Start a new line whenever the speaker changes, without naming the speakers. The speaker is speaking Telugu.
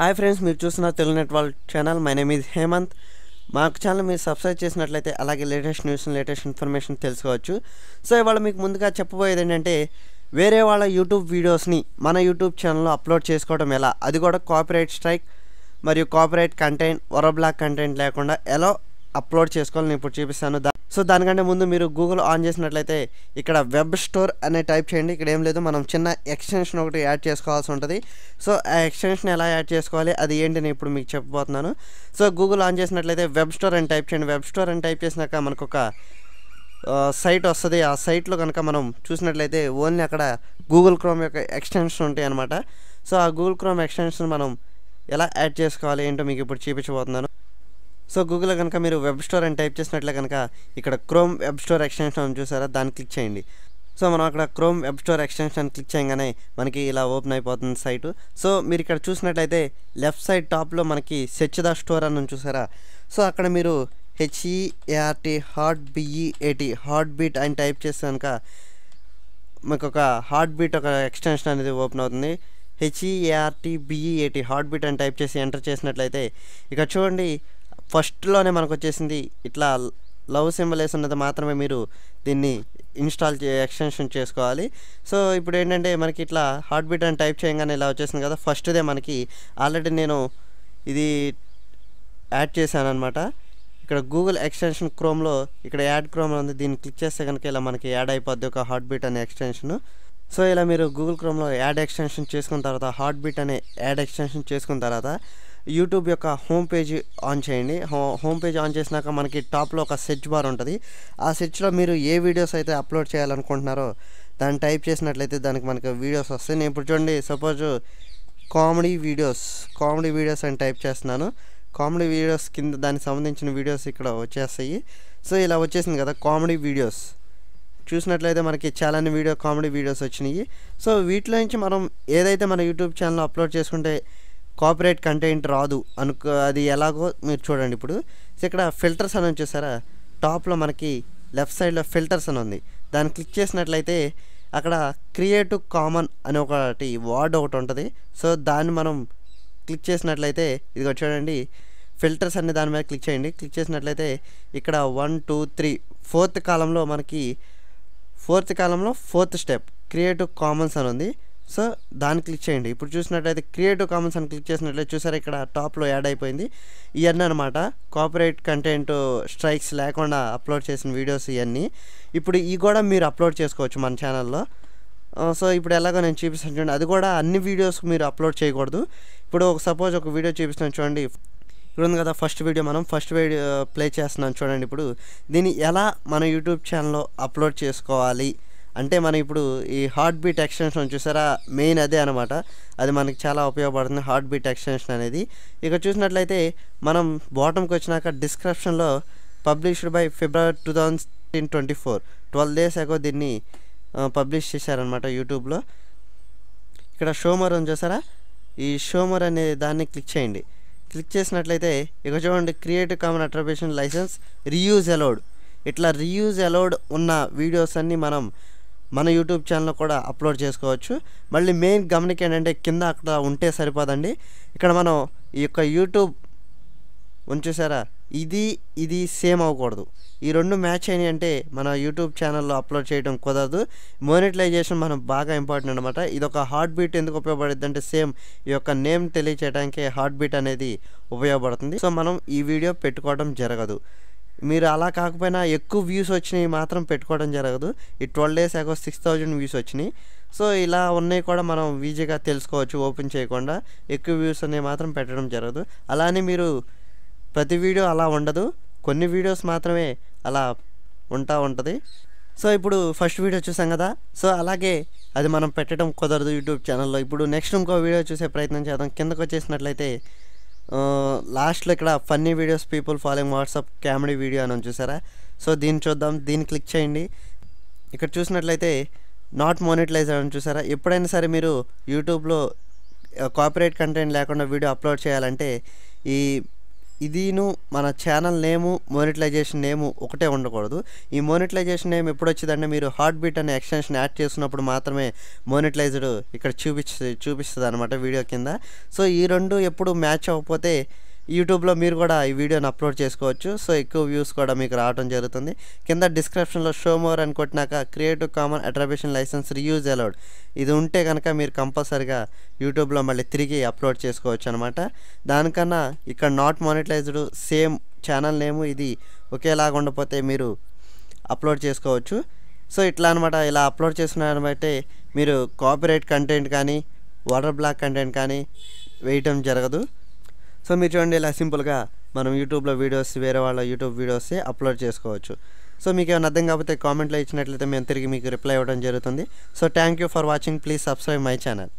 హాయ్ ఫ్రెండ్స్, మీరు చూస్తున్న Telugu net world channel. My name is Hemanth. మాకు ఛానల్ మీరు సబ్స్క్రైబ్ చేసినట్లయితే అలాగే లేటెస్ట్ న్యూస్, లేటెస్ట్ ఇన్ఫర్మేషన్ తెలుసుకోవచ్చు. సో ఇవాళ మీకు ముందుగా చెప్పబోయేది ఏంటంటే, వేరే వాళ్ళ యూట్యూబ్ వీడియోస్ని మన యూట్యూబ్ ఛానల్లో అప్లోడ్ చేసుకోవడం ఎలా, అది కూడా కాపీరైట్ స్ట్రైక్ మరియు కాపీరైట్ కంటెంట్, వరబ్లాక్ కంటెంట్ లేకుండా ఎలా అప్లోడ్ చేసుకోవాలని ఇప్పుడు చూపిస్తాను. సో దానికంటే ముందు మీరు గూగుల్ ఆన్ చేసినట్లయితే ఇక్కడ వెబ్ స్టోర్ అనే టైప్ చేయండి. ఇక్కడ ఏం లేదు, మనం చిన్న ఎక్స్టెన్షన్ ఒకటి యాడ్ చేసుకోవాల్సి ఉంటుంది. సో ఆ ఎక్స్టెన్షన్ ఎలా యాడ్ చేసుకోవాలి, అది ఏంటి నేను ఇప్పుడు మీకు చెప్పబోతున్నాను. సో గూగుల్ ఆన్ చేసినట్లయితే వెబ్ స్టోర్ అని టైప్ చేయండి. వెబ్ స్టోర్ అని టైప్ చేసినాక మనకు ఒక సైట్ వస్తుంది. ఆ సైట్లో కనుక మనం చూసినట్లయితే ఓన్లీ అక్కడ గూగుల్ క్రోమ్ యొక్క ఎక్స్టెన్షన్ ఉంటాయి అన్నమాట. సో ఆ గూగుల్ క్రోమ్ ఎక్స్టెన్షన్ మనం ఎలా యాడ్ చేసుకోవాలి ఏంటో మీకు ఇప్పుడు చూపించబోతున్నాను. సో గూగుల్లో కనుక మీరు వెబ్ స్టోర్ అని టైప్ చేసినట్లే కనుక ఇక్కడ క్రోమ్ వెబ్ స్టోర్ ఎక్స్టెన్షన్ చూసారా, దాన్ని క్లిక్ చేయండి. సో మనం అక్కడ chrome web store extension click చేయగానే మనకి ఇలా ఓపెన్ అయిపోతుంది సైటు. సో మీరు ఇక్కడ చూసినట్లయితే లెఫ్ట్ సైడ్ టాప్లో మనకి సెర్చ్ ద స్టోర్ అని చూసారా. సో అక్కడ మీరు HEART హార్ట్ బీట్ అని టైప్ చేస్తే కనుక మీకు ఒక హార్ట్ బీట్ ఒక ఎక్స్టెన్షన్ అనేది ఓపెన్ అవుతుంది. HEART హార్ట్ బీట్ అని టైప్ చేసి ఎంటర్ చేసినట్లయితే ఇక్కడ చూడండి, ఫస్ట్లోనే మనకు వచ్చేసింది ఇట్లా లవ్ సింబల్ వేసి ఉన్నది. మాత్రమే మీరు దీన్ని ఇన్స్టాల్ ఎక్స్టెన్షన్ చేసుకోవాలి. సో ఇప్పుడు ఏంటంటే మనకి ఇట్లా హార్ట్ బీట్ అని టైప్ చేయగానే ఇలా వచ్చేసింది కదా. ఫస్ట్దే మనకి ఆల్రెడీ నేను ఇది యాడ్ చేశాను అనమాట. ఇక్కడ గూగుల్ ఎక్స్టెన్షన్ క్రోమ్లో ఇక్కడ యాడ్ క్రోమ్ ఉంది, దీన్ని క్లిక్ చేస్తే కనుక ఇలా మనకి యాడ్ అయిపోద్ది ఒక హార్ట్ బీట్ అనే ఎక్స్టెన్షన్. సో ఇలా మీరు గూగుల్ క్రోమ్లో యాడ్ ఎక్స్టెన్షన్ చేసుకున్న తర్వాత, హార్ట్ బీట్ అనే యాడ్ ఎక్స్టెన్షన్ చేసుకున్న తర్వాత యూట్యూబ్ యొక్క హోమ్ పేజ్ ఆన్ చేయండి. హోమ్ పేజ్ ఆన్ చేసినాక మనకి టాప్లో ఒక సెర్చ్ బార్ ఉంటుంది. ఆ సెర్చ్లో మీరు ఏ వీడియోస్ అయితే అప్లోడ్ చేయాలనుకుంటున్నారో దాన్ని టైప్ చేసినట్లయితే దానికి మనకి వీడియోస్ వస్తాయి. నేను ఇప్పుడు చూడండి, సపోజ్ కామెడీ వీడియోస్ అని టైప్ చేస్తున్నాను. కామెడీ వీడియోస్ కింద దానికి సంబంధించిన వీడియోస్ ఇక్కడ వచ్చేస్తాయి. సో ఇలా వచ్చేసింది కదా కామెడీ వీడియోస్. చూసినట్లయితే మనకి చాలా కామెడీ వీడియోస్ వచ్చినాయి. సో వీటిలో నుంచి మనం ఏదైతే మన యూట్యూబ్ ఛానల్లో అప్లోడ్ చేసుకుంటే కాపీరైట్ కంటెంట్ రాదు అది ఎలాగో మీరు చూడండి. ఇప్పుడు ఇక్కడ ఫిల్టర్స్ అని వచ్చేసారా, టాప్లో మనకి లెఫ్ట్ సైడ్లో ఫిల్టర్స్ అని ఉంది. దాన్ని క్లిక్ చేసినట్లయితే అక్కడ క్రియేటివ్ కామన్ అని ఒకటి వర్డ్ ఒకటి ఉంటుంది. సో దాన్ని మనం క్లిక్ చేసినట్లయితే ఇదిగో చూడండి, ఫిల్టర్స్ అనే దాని మీద క్లిక్ చేయండి. క్లిక్ చేసినట్లయితే ఇక్కడ 1 2 3 ఫోర్త్ కాలంలో మనకి ఫోర్త్ స్టెప్ క్రియేటివ్ కామన్స్ అని ఉంది. సో దాన్ని క్లిక్ చేయండి. ఇప్పుడు చూసినట్లయితే క్రియేటివ్ కామన్స్ అని క్లిక్ చేసినట్లయితే చూసారా, ఇక్కడ టాప్లో యాడ్ అయిపోయింది. ఇవన్నీ అనమాట కాపీరైట్ కంటెంట్ స్ట్రైక్స్ లేకుండా అప్లోడ్ చేసిన వీడియోస్ ఇవన్నీ. ఇప్పుడు ఇవి కూడా మీరు అప్లోడ్ చేసుకోవచ్చు మన ఛానల్లో. సో ఇప్పుడు ఎలాగో నేను చూపిస్తాను చూడండి. అది కూడా అన్ని వీడియోస్ మీరు అప్లోడ్ చేయకూడదు. ఇప్పుడు సపోజ్ ఒక వీడియో చూపిస్తాను చూడండి. ఇప్పుడు ఉంది కదా ఫస్ట్ వీడియో, మనం ఫస్ట్ వీడియో ప్లే చేస్తున్నాం చూడండి. ఇప్పుడు దీన్ని ఎలా మన యూట్యూబ్ ఛానల్లో అప్లోడ్ చేసుకోవాలి అంటే, మనం ఇప్పుడు ఈ హార్ట్ బీట్ ఎక్స్టెన్షన్ చూసారా, మెయిన్ అదే అనమాట. అది మనకి చాలా ఉపయోగపడుతుంది హార్ట్ బీట్ ఎక్స్టెన్షన్ అనేది. ఇక చూసినట్లయితే మనం బాటంకి వచ్చినాక డిస్క్రిప్షన్లో published by February 2024 12 days ago దీన్ని పబ్లిష్ చేశారనమాట యూట్యూబ్లో. ఇక్కడ షోమర్ అని చూసారా, ఈ షోమర్ అనే దాన్ని క్లిక్ చేయండి. క్లిక్ చేసినట్లయితే ఇక చూడండి, creative common attribution licence reuse allowed. ఇట్లా రీయూజ్ అలౌడ్ ఉన్న వీడియోస్ అన్నీ మనం మన యూట్యూబ్ ఛానల్లో కూడా అప్లోడ్ చేసుకోవచ్చు. మళ్ళీ మెయిన్ గమనిక ఏంటంటే, కింద అక్కడ ఉంటే సరిపోదండి. ఇక్కడ మనం ఈ యొక్క యూట్యూబ్ ఉంచేసారా, ఇది సేమ్ అవ్వకూడదు. ఈ రెండు మ్యాచ్ అయినాయి అంటే మన యూట్యూబ్ ఛానల్లో అప్లోడ్ చేయడం కుదరదు. మోనిటైజేషన్ మనం బాగా ఇంపార్టెంట్ అనమాట. ఇది ఒక హార్ట్ బీట్ ఎందుకు ఉపయోగపడుతుంది అంటే, సేమ్ ఈ యొక్క నేమ్ తెలియచేయడానికి హార్ట్ బీట్ అనేది ఉపయోగపడుతుంది. సో మనం ఈ వీడియో పెట్టుకోవడం జరగదు. మీరు అలా కాకపోయినా ఎక్కువ వ్యూస్ వచ్చినాయి మాత్రం పెట్టుకోవడం జరగదు. ఈ 12 days ago 6000 వ్యూస్ వచ్చినాయి. సో ఇలా ఉన్నాయి కూడా మనం ఈజీగా తెలుసుకోవచ్చు ఓపెన్ చేయకుండా. ఎక్కువ వ్యూస్ అనేవి మాత్రం పెట్టడం జరగదు. అలానే మీరు ప్రతి వీడియో అలా ఉండదు, కొన్ని వీడియోస్ మాత్రమే అలా ఉంటుంది. సో ఇప్పుడు ఫస్ట్ వీడియో చూసాం కదా, సో అలాగే అది మనం పెట్టడం కుదరదు యూట్యూబ్ ఛానల్లో. ఇప్పుడు నెక్స్ట్ ఇంకో వీడియో చూసే ప్రయత్నం చేద్దాం. కిందకు వచ్చేసినట్లయితే లాస్ట్లో ఇక్కడ funny videos people following WhatsApp comedy video అని చూసారా. సో దీన్ని చూద్దాం. దీన్ని క్లిక్ చేయండి. ఇక్కడ చూసినట్లయితే నాట్ మోనిటైజ్డ్ అని చూసారా. ఎప్పుడైనా సరే మీరు యూట్యూబ్లో కాపీరైట్ కంటెంట్ లేకుండా వీడియో అప్లోడ్ చేయాలంటే ఈ ఇదిను మన ఛానల్ నేము మోనిటైజేషన్ నేము ఒకటే ఉండకూడదు. ఈ మోనిటైజేషన్ నేమ్ ఎప్పుడు వచ్చిందంటే మీరు హార్ట్ బీట్ అనే ఎక్స్టెన్షన్ యాడ్ చేస్తున్నప్పుడు మాత్రమే మోనిటైజ్డ్ ఇక్కడ చూపిస్తుంది అనమాట వీడియో కింద. సో ఈ రెండు ఎప్పుడు మ్యాచ్ అవ్వకపోతే యూట్యూబ్లో మీరు కూడా ఈ వీడియోని అప్లోడ్ చేసుకోవచ్చు. సో ఎక్కువ వ్యూస్ కూడా మీకు రావడం జరుగుతుంది. కింద డిస్క్రిప్షన్లో షో మోర్ అని కొట్టినాక creative common attribution licence reuse allowed ఇది ఉంటే కనుక మీరు కంపల్సరిగా యూట్యూబ్లో మళ్ళీ తిరిగి అప్లోడ్ చేసుకోవచ్చు అనమాట. దానికన్నా ఇక్కడ నాట్ మానిటైజ్డ్ సేమ్ ఛానల్ నేము ఇది ఒకేలాగా ఉండకపోతే మీరు అప్లోడ్ చేసుకోవచ్చు. సో ఇట్లా అనమాట. ఇలా అప్లోడ్ చేసుకున్న బట్టే మీరు కాపీరైట్ కంటెంట్ కానీ వాటర్ బ్లాక్ కంటెంట్ కానీ వేయటం జరగదు. సో మీరు చూడండి ఇలా సింపుల్గా మనం యూట్యూబ్లో వీడియోస్ వేరే వాళ్ళ యూట్యూబ్ వీడియోస్ అప్లోడ్ చేసుకోవచ్చు. సో మీకు ఏమైనా అర్థం కాకపోతే కామెంట్లో ఇచ్చినట్లయితే మేము తిరిగి మీకు రిప్లై ఇవ్వడం జరుగుతుంది. So thank you for watching. Please subscribe my channel.